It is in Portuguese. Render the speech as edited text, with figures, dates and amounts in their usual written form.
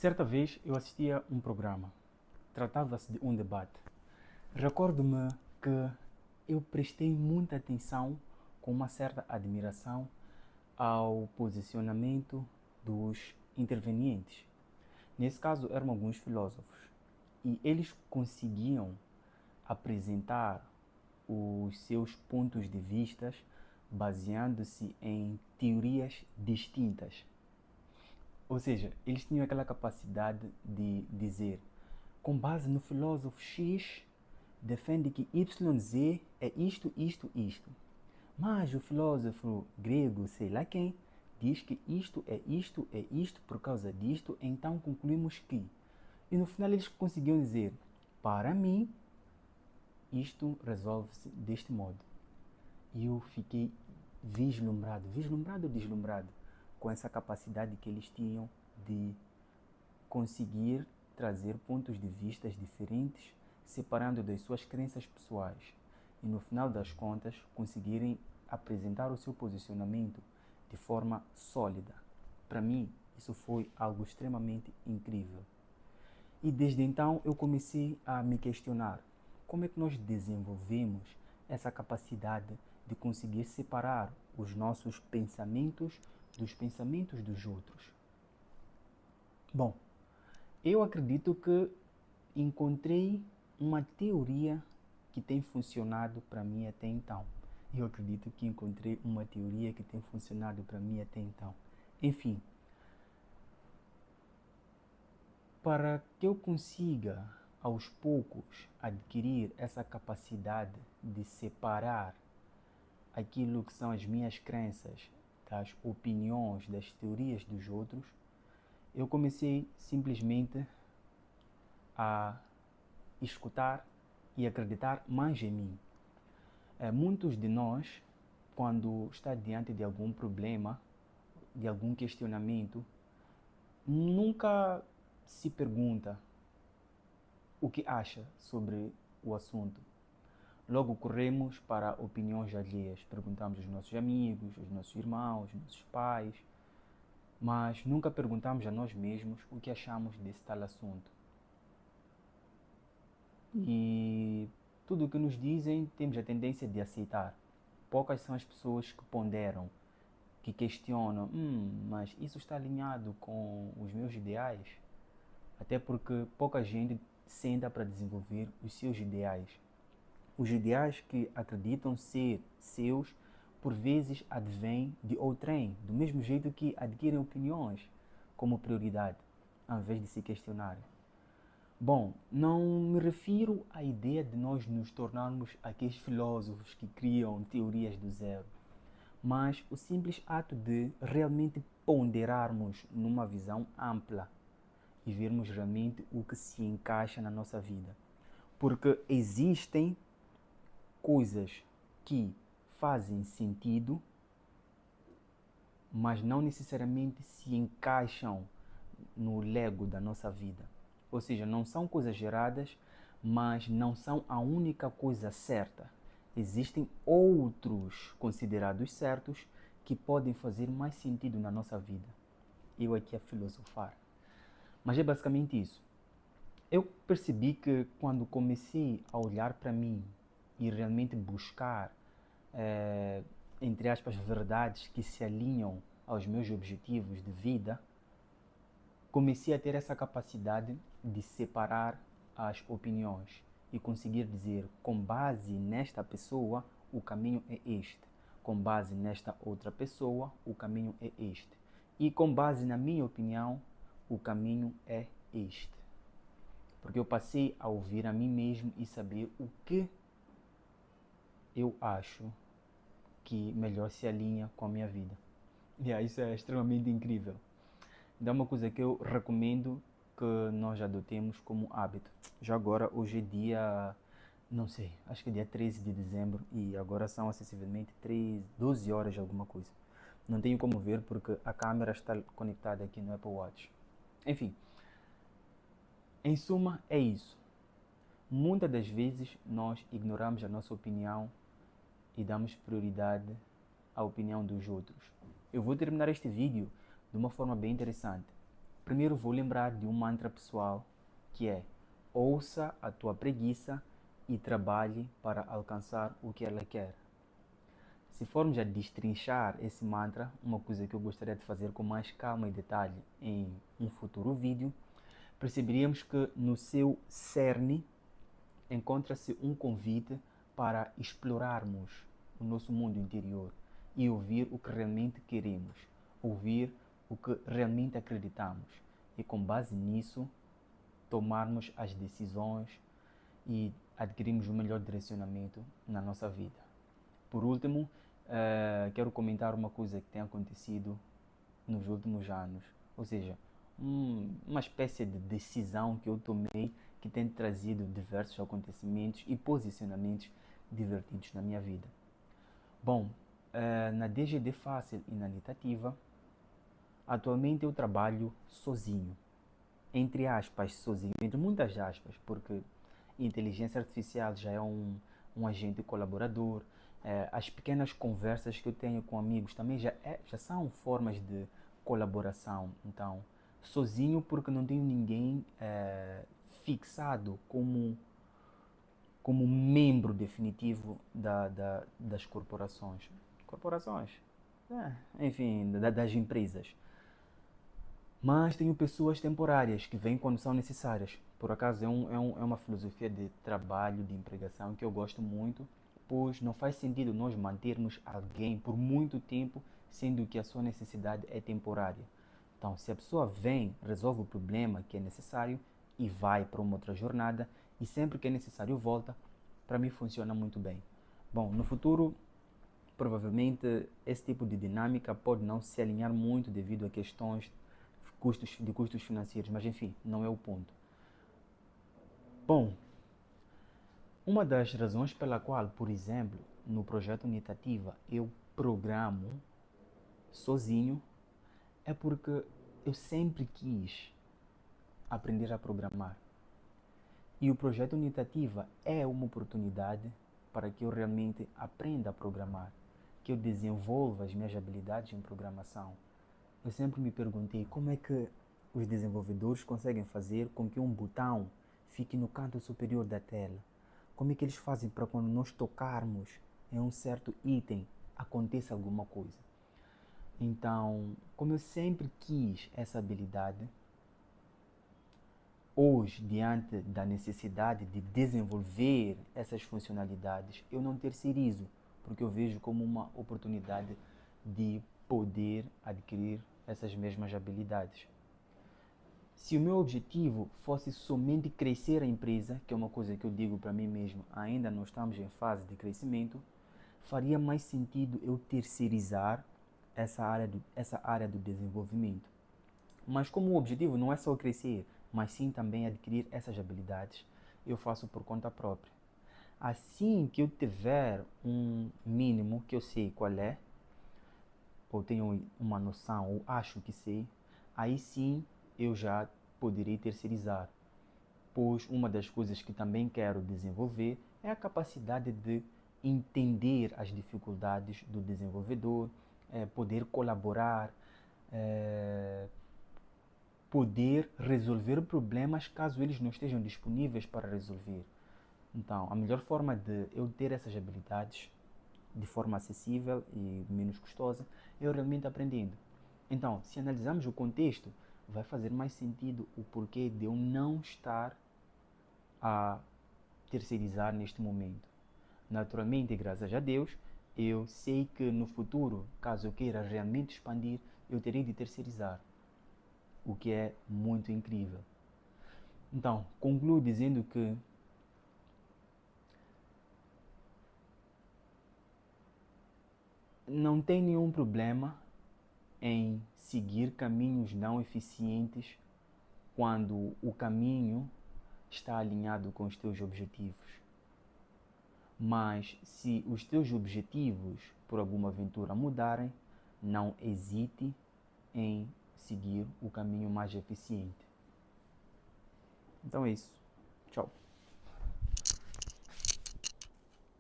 Certa vez eu assistia um programa. Tratava-se de um debate. Recordo-me que eu prestei muita atenção, com uma certa admiração, ao posicionamento dos intervenientes. Nesse caso, eram alguns filósofos. E eles conseguiam apresentar os seus pontos de vista baseando-se em teorias distintas. Ou seja, eles tinham aquela capacidade de dizer, com base no filósofo X, defende que YZ é isto, isto, isto. Mas o filósofo grego, sei lá quem, diz que isto é isto por causa disto, então concluímos que. E no final eles conseguiam dizer, para mim, isto resolve-se deste modo. E eu fiquei deslumbrado com essa capacidade que eles tinham de conseguir trazer pontos de vista diferentes, separando das suas crenças pessoais. E no final das contas, conseguirem apresentar o seu posicionamento de forma sólida. Para mim, isso foi algo extremamente incrível. E desde então eu comecei a me questionar como é que nós desenvolvemos essa capacidade de conseguir separar os nossos pensamentos dos pensamentos dos outros. Bom, eu acredito que encontrei uma teoria que tem funcionado para mim até então. Eu acredito que encontrei uma teoria que tem funcionado para mim até então. Enfim, para que eu consiga, aos poucos, adquirir essa capacidade de separar aquilo que são as minhas crenças das opiniões, das teorias dos outros, eu comecei simplesmente a escutar e acreditar mais em mim. Muitos de nós, quando está diante de algum problema, de algum questionamento, nunca se pergunta o que acha sobre o assunto. Logo corremos para opiniões alheias, perguntamos aos nossos amigos, aos nossos irmãos, aos nossos pais, mas nunca perguntamos a nós mesmos o que achamos desse tal assunto. E tudo o que nos dizem temos a tendência de aceitar. Poucas são as pessoas que ponderam, que questionam, mas isso está alinhado com os meus ideais? Até porque pouca gente senta para desenvolver os seus ideais. Os ideais que acreditam ser seus, por vezes advêm de outrem, do mesmo jeito que adquirem opiniões como prioridade, ao invés de se questionarem. Bom, não me refiro à ideia de nós nos tornarmos aqueles filósofos que criam teorias do zero, mas o simples ato de realmente ponderarmos numa visão ampla e vermos realmente o que se encaixa na nossa vida. Porque existem coisas que fazem sentido, mas não necessariamente se encaixam no Lego da nossa vida. Ou seja, não são coisas geradas, mas não são a única coisa certa. Existem outros considerados certos que podem fazer mais sentido na nossa vida. Eu aqui a filosofar. Mas é basicamente isso. Eu percebi que quando comecei a olhar para mim e realmente buscar, entre aspas, verdades que se alinham aos meus objetivos de vida, comecei a ter essa capacidade de separar as opiniões e conseguir dizer, com base nesta pessoa, o caminho é este. Com base nesta outra pessoa, o caminho é este. E com base na minha opinião, o caminho é este. Porque eu passei a ouvir a mim mesmo e saber o que eu acho que melhor se alinha com a minha vida. Isso é extremamente incrível. Então é uma coisa que eu recomendo que nós adotemos como hábito. Já agora, hoje é dia, não sei, acho que é dia 13 de dezembro e agora são acessivelmente 12 horas de alguma coisa. Não tenho como ver porque a câmera está conectada aqui no Apple Watch. Enfim, em suma é isso. Muitas das vezes nós ignoramos a nossa opinião e damos prioridade à opinião dos outros. Eu vou terminar este vídeo de uma forma bem interessante. primeiro vou lembrar de um mantra pessoal que é: ouça a tua preguiça e trabalhe para alcançar o que ela quer. Se formos a destrinchar esse mantra, uma coisa que eu gostaria de fazer com mais calma e detalhe em um futuro vídeo, perceberíamos que no seu cerne encontra-se um convite para explorarmos o nosso mundo interior e ouvir o que realmente queremos, ouvir o que realmente acreditamos e, com base nisso, tomarmos as decisões e adquirirmos o melhor direcionamento na nossa vida. Por último, quero comentar uma coisa que tem acontecido nos últimos anos, ou seja, uma espécie de decisão que eu tomei que tem trazido diversos acontecimentos e posicionamentos divertidos na minha vida. Bom, na DGD Fácil e na Litativa, atualmente eu trabalho sozinho, entre aspas, sozinho, entre muitas aspas, porque inteligência artificial já é um agente colaborador. As pequenas conversas que eu tenho com amigos também já são formas de colaboração. Então, sozinho porque não tenho ninguém fixado como membro definitivo das corporações. Corporações? Enfim, das empresas. Mas tenho pessoas temporárias que vêm quando são necessárias. Por acaso é uma filosofia de trabalho, de empregação que eu gosto muito, pois não faz sentido nós mantermos alguém por muito tempo, sendo que a sua necessidade é temporária. Então, se a pessoa vem, resolve o problema que é necessário e vai para uma outra jornada, e sempre que é necessário volta, para mim funciona muito bem. Bom, no futuro, provavelmente esse tipo de dinâmica pode não se alinhar muito devido a questões de custos financeiros, mas enfim, não é o ponto. Bom, uma das razões pela qual, por exemplo, no projeto Unitativa eu programo sozinho é porque eu sempre quis aprender a programar. E o projeto Unitativa é uma oportunidade para que eu realmente aprenda a programar, que eu desenvolva as minhas habilidades em programação. Eu sempre me perguntei como é que os desenvolvedores conseguem fazer com que um botão fique no canto superior da tela. Como é que eles fazem para quando nós tocarmos em um certo item aconteça alguma coisa. Então, como eu sempre quis essa habilidade, hoje, diante da necessidade de desenvolver essas funcionalidades, eu não terceirizo, porque eu vejo como uma oportunidade de poder adquirir essas mesmas habilidades. Se o meu objetivo fosse somente crescer a empresa, que é uma coisa que eu digo para mim mesmo, ainda não estamos em fase de crescimento, faria mais sentido eu terceirizar essa área do desenvolvimento. Mas como o objetivo não é só crescer, mas sim também adquirir essas habilidades, eu faço por conta própria. Assim que eu tiver um mínimo que eu sei qual é, ou tenho uma noção, ou acho que sei, aí sim eu já poderei terceirizar. Pois uma das coisas que também quero desenvolver é a capacidade de entender as dificuldades do desenvolvedor, poder colaborar, poder resolver problemas caso eles não estejam disponíveis para resolver. Então, a melhor forma de eu ter essas habilidades de forma acessível e menos custosa é eu realmente aprendendo. Então, se analisarmos o contexto, vai fazer mais sentido o porquê de eu não estar a terceirizar neste momento. Naturalmente, graças a Deus, eu sei que no futuro, caso eu queira realmente expandir, eu terei de terceirizar, o que é muito incrível. Então, concluo dizendo que não tem nenhum problema em seguir caminhos não eficientes quando o caminho está alinhado com os teus objetivos. Mas se os teus objetivos por alguma aventura mudarem, não hesite em seguir o caminho mais eficiente. Então é isso.